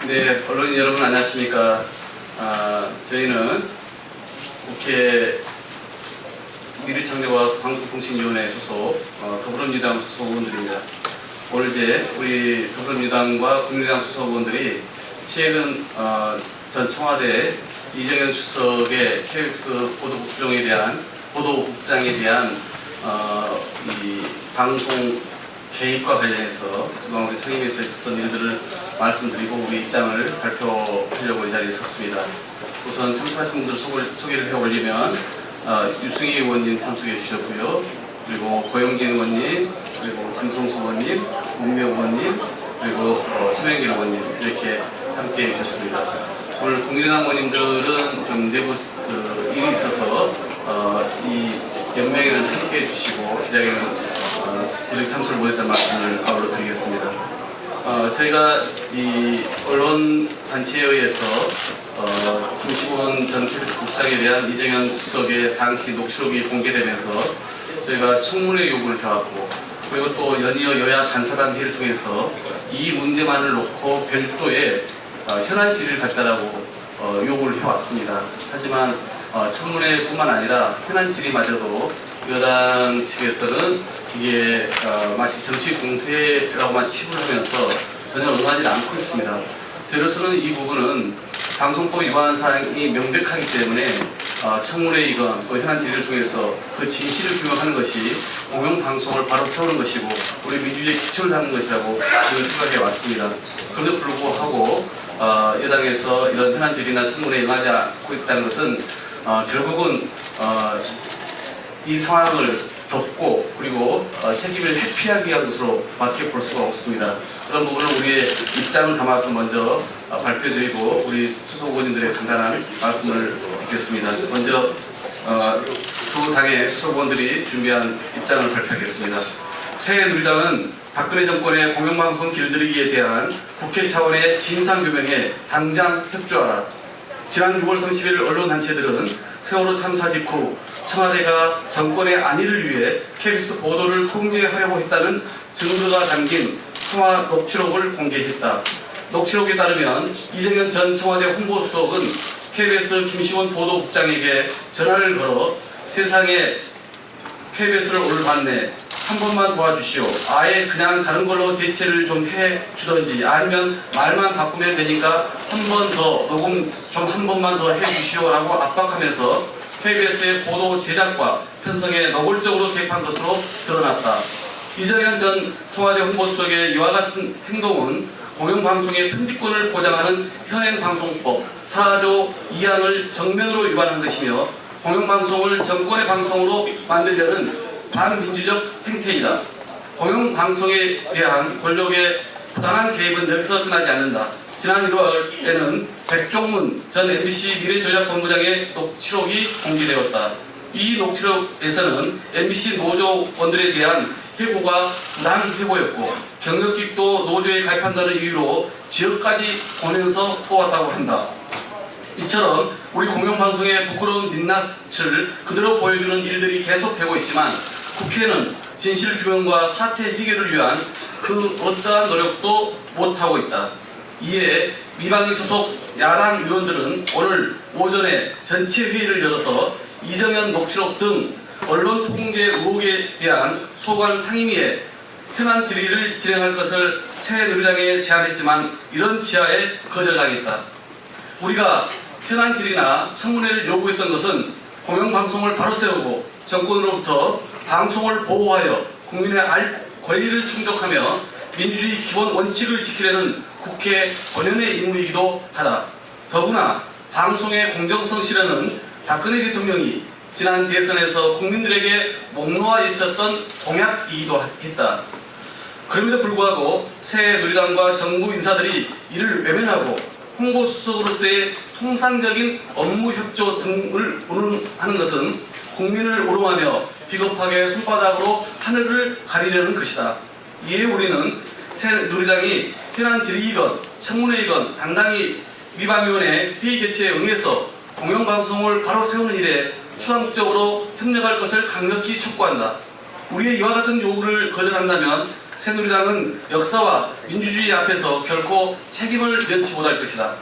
네, 언론인 여러분 안녕하십니까. 저희는 국회 미래창조와 방송통신위원회 소속 더불어민주당 소속 의원들입니다. 오늘 우리 더불어민주당과 국민의당 소속 의원들이 최근 전 청와대 이정현 수석의 KBS 보도국장에 대한 이 방송 개입과 관련해서 그동안 우리 상임위에서 있었던 일들을 말씀드리고 우리 입장을 발표하려고 이 자리에 섰습니다. 우선 참석하신 분들 소개를 해올리면 유승희 의원님 참석해 주셨고요. 그리고 고영진 의원님, 그리고 김성수 의원님, 문명 의원님, 그리고 심행길 의원님 이렇게 함께 해주셨습니다. 오늘 국민의당 의원님들은 좀 내부 일이 있어서 이 연맹에는 함께 해주시고 기자회견은 이렇게 참석을 못했다는 말씀을 바로 드리겠습니다. 저희가 이 언론 단체에 의해서 김시곤 전 KBS 국장에 대한 이정현 수석의 당시 녹취록이 공개되면서 저희가 청문회 요구를 해왔고, 그리고 또 연이어 여야 간사단 회의를 통해서 이 문제만을 놓고 별도의 현안 질의를 갖자라고 요구를 해왔습니다. 하지만 청문회뿐만 아니라 현안 질의마저도 여당 측에서는 이게 마치 정치 공세라고만 치부를 하면서 전혀 응하지 않고 있습니다. 저희로서는 이 부분은 방송법 위반 사항이 명백하기 때문에 청문회이건 또 현안 질의를 통해서 그 진실을 규명하는 것이 공영방송을 바로 세우는 것이고 우리 민주주의의 기초를 잡는 것이라고 저는 생각해 왔습니다. 그럼에도 불구하고 여당에서 이런 현안 질의나 청문회에 응하지 않고 있다는 것은 결국은 이 상황을 덮고 그리고 책임을 회피하기 위한 것으로 밖에 볼 수가 없습니다. 그런 부분을 우리의 입장을 담아서 먼저 발표드리고 우리 소속 의원님들의 간단한 말씀을 듣겠습니다. 먼저 두 당의 소속 의원들이 준비한 입장을 발표하겠습니다. 새누리당은 박근혜 정권의 공영방송 길들이기에 대한 국회 차원의 진상규명에 당장 협조하라. 지난 6월 30일 언론단체들은 세월호 참사 직후 청와대가 정권의 안위를 위해 KBS 보도를 통제하려고 했다는 증거가 담긴 통화 녹취록을 공개했다. 녹취록에 따르면 이정현 전 청와대 홍보수석은 KBS 김시곤 보도국장에게 전화를 걸어 세상에 KBS를 오늘 봤네. 한 번만 도와주시오. 아예 그냥 다른 걸로 대체를 좀 해주던지 아니면 말만 바꾸면 되니까 한 번 더 녹음 좀 한 번만 더 해주시오라고 압박하면서 KBS의 보도 제작과 편성에 노골적으로 개입한 것으로 드러났다. 이정현 전 청와대 홍보수석의 이와 같은 행동은 공영방송의 편집권을 보장하는 현행방송법 4조 2항을 정면으로 위반한 것이며 공영방송을 정권의 방송으로 만들려는 반민주적 행태이다. 공영방송에 대한 권력의 부당한 개입은 여기서 끝나지 않는다. 지난 1월에는 백종문 전 MBC 미래전략본부장의 녹취록이 공개되었다. 이 녹취록에서는 MBC 노조원들에 대한 해고가 부당 해고였고 경력직도 노조에 가입한다는 이유로 지역까지 보내서 뽑았다고 한다. 이처럼 우리 공영방송의 부끄러운 민낯을 그대로 보여주는 일들이 계속되고 있지만 국회는 진실규명과 사태 해결을 위한 그 어떠한 노력도 못하고 있다. 이에 미방위 소속 야당 의원들은 오늘 오전에 전체 회의를 열어서 이정현 녹취록 등 언론 통제 의혹에 대한 소관 상임위에 현안 질의를 진행할 것을 새누리당에 제안했지만 이런 지하에 거절당했다. 우리가 현안 질의나 청문회를 요구했던 것은 공영방송을 바로 세우고 정권으로부터 방송을 보호하여 국민의 알 권리를 충족하며 민주주의 기본 원칙을 지키려는 국회 본연의 임무이기도 하다. 더구나 방송의 공정성 실현은 박근혜 대통령이 지난 대선에서 국민들에게 목놓아 있었던 공약이기도 했다. 그럼에도 불구하고 새누리당과 정부 인사들이 이를 외면하고 홍보수석으로서의 통상적인 업무 협조 등을 운운하는 것은 국민을 우롱하며 비겁하게 손바닥으로 하늘을 가리려는 것이다. 이에 우리는 새누리당이 현안 질의이건 청문회이건 당당히 미방위원회 회의 개최에 응해서 공영방송을 바로 세우는 일에 추상적으로 협력할 것을 강력히 촉구한다. 우리의 이와 같은 요구를 거절한다면 새누리당은 역사와 민주주의 앞에서 결코 책임을 면치 못할 것이다.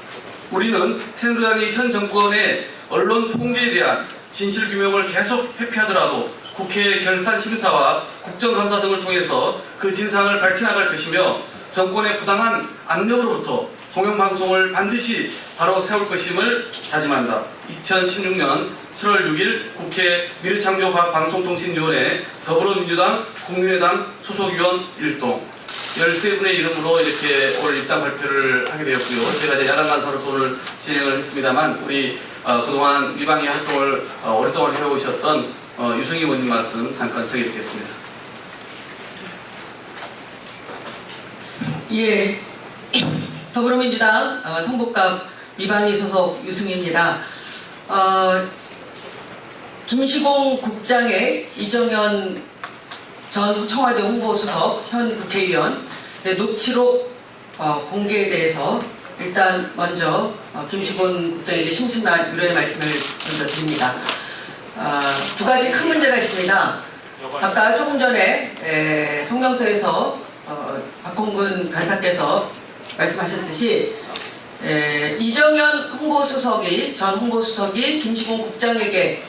우리는 새누리당이 현 정권의 언론 통제에 대한 진실규명을 계속 회피하더라도 국회 결산 심사와 국정감사 등을 통해서 그 진상을 밝혀나갈 것이며 정권의 부당한 압력으로부터 공영방송을 반드시 바로 세울 것임을 다짐한다. 2016년 7월 6일 국회 미래창조과학방송통신위원회 더불어민주당 국민의당 소속위원 1동 13분의 이름으로 이렇게 오늘 입장 발표를 하게 되었고요. 제가 이제 야당 간사로서 오늘 진행을 했습니다만 우리 그동안 미방위 활동을 오랫동안 해오셨던 유승희 의원님 말씀 잠깐 전해 듣겠습니다. 예, 더불어민주당 성북갑 미방위 소속 유승희입니다. 김시공 국장의 이정현 전 청와대 홍보수석 현 국회의원 녹취록 공개에 대해서 일단 먼저 김시곤 국장에게 심심한 위로의 말씀을 먼저 드립니다. 두 가지 큰 문제가 있습니다. 아까 조금 전에 성명서에서 박홍근 간사께서 말씀하셨듯이 이정현 홍보수석이 전 홍보수석이 김시곤 국장에게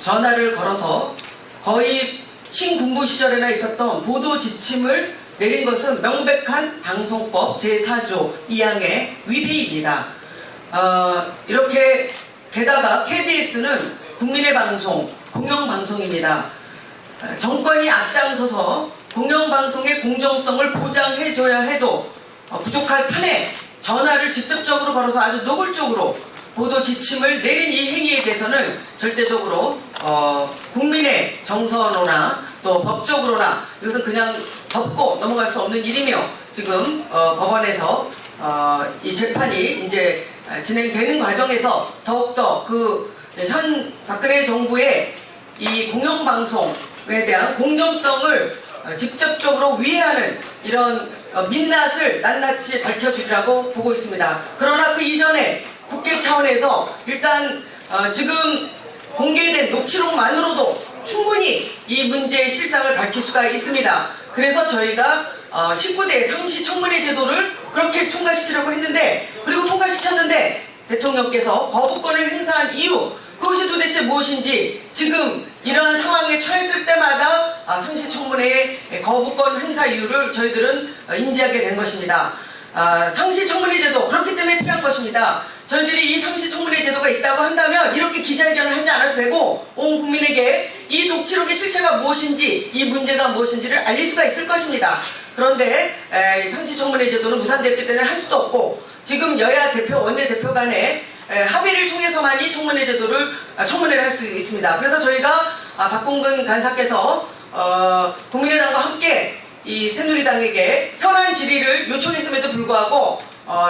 전화를 걸어서 거의 신군부 시절에나 있었던 보도 지침을 내린 것은 명백한 방송법 제4조 2항의 위배입니다. 이렇게 게다가 KBS는 국민의 방송, 공영방송입니다. 정권이 앞장서서 공영방송의 공정성을 보장해줘야 해도 부족할 판에 전화를 직접적으로 걸어서 아주 노골적으로 보도 지침을 내린 이 행위에 대해서는 절대적으로 국민의 정서로나 또 법적으로나 이것은 그냥 덮고 넘어갈 수 없는 일이며 지금 법원에서 이 재판이 이제 진행되는 과정에서 더욱더 그 현 박근혜 정부의 이 공영방송에 대한 공정성을 직접적으로 위해하는 이런 민낯을 낱낱이 밝혀주리라고 보고 있습니다. 그러나 그 이전에 국회 차원에서 일단 지금 공개된 녹취록만으로도 충분히 이 문제의 실상을 밝힐 수가 있습니다. 그래서 저희가 19대 상시 청문회 제도를 그렇게 통과시키려고 했는데 그리고 통과시켰는데 대통령께서 거부권을 행사한 이유 그것이 도대체 무엇인지 지금 이러한 상황에 처했을 때마다 상시 청문회의 거부권 행사 이유를 저희들은 인지하게 된 것입니다. 상시 청문회 제도 그렇기 때문에 필요한 것입니다. 저희들이 이 상시 청문회 제도가 있다고 한다면 이렇게 기자회견을 하지 않아도 되고 온 국민에게 이 녹취록의 실체가 무엇인지 이 문제가 무엇인지를 알릴 수가 있을 것입니다. 그런데 상시 청문회 제도는 무산되었기 때문에 할 수도 없고 지금 여야 대표 원내대표 간에 합의를 통해서만이 청문회 제도를 청문회를 할 수 있습니다. 그래서 저희가 박홍근 간사께서 국민의당과 함께 이 새누리당에게 현안 질의를 요청했음에도 불구하고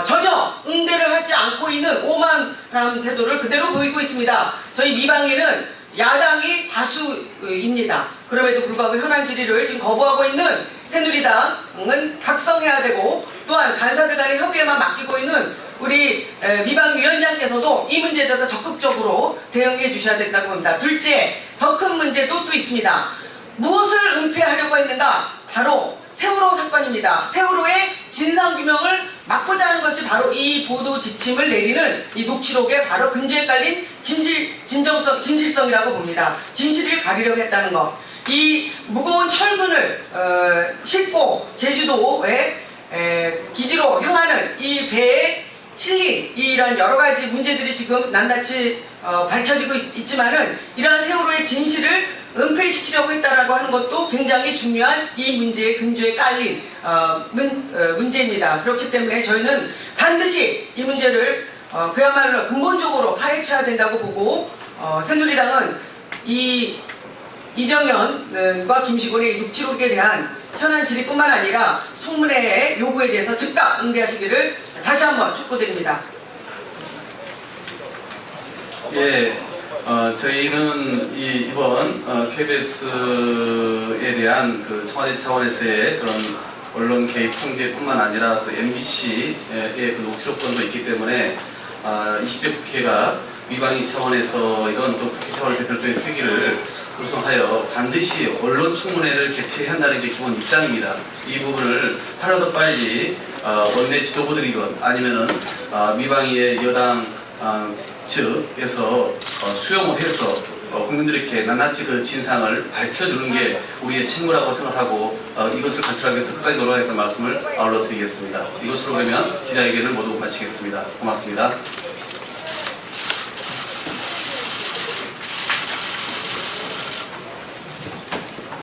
전혀 응대를 하지 않고 있는 오만한 태도를 그대로 보이고 있습니다. 저희 미방위는 야당이 다수입니다. 그럼에도 불구하고 현안 질의를 지금 거부하고 있는 새누리당은 각성해야 되고 또한 간사들 간의 협의에만 맡기고 있는 우리 미방위원장께서도 이 문제에 대해서 적극적으로 대응해 주셔야 된다고 봅니다. 둘째, 더 큰 문제도 또 있습니다. 무엇을 은폐하려고 했는가? 바로 세월호 사건입니다. 세월호의 진상규명을 막고자 하는 것이 바로 이 보도 지침을 내리는 이 녹취록에 바로 근저에 깔린 진실성이라고 봅니다. 진실을 가리려고 했다는 것. 이 무거운 철근을 싣고 제주도의 기지로 향하는 이 배의 실리 이런 여러 가지 문제들이 지금 낱낱이 밝혀지고 있지만은 이러한 세월호의 진실을 은폐시키려고 했다라고 하는 것도 굉장히 중요한 이 문제의 근저에 깔린 문제입니다. 그렇기 때문에 저희는 반드시 이 문제를 그야말로 근본적으로 파헤쳐야 된다고 보고 새누리당은 이 이정현과 김시곤의 녹취록에 대한 현안 질의뿐만 아니라 청문회의 요구에 대해서 즉각 응대하시기를 다시 한번 촉구드립니다. 예, 저희는 이번 KBS에 대한 그 청와대 차원에서의 그런 언론 개입 통제뿐만 아니라 또 MBC의 그 녹취록 건도 있기 때문에 20대 국회가 미방위 차원에서 이건 또 국회 차원에서 별도의 회기를 구성하여 반드시 언론청문회를 개최해야 한다는 게 기본 입장입니다. 이 부분을 하루도 빨리 원내 지도부들이건 아니면은 미방위의 여당 측에서 수용을 해서 국민들에게 낱낱이 그 진상을 밝혀주는 게 우리의 책무라고 생각하고 이것을 관철하기 위해서 끝까지 노력하겠다는 말씀을 아울러 드리겠습니다. 이것으로 그러면 기자회견을 모두 마치겠습니다. 고맙습니다.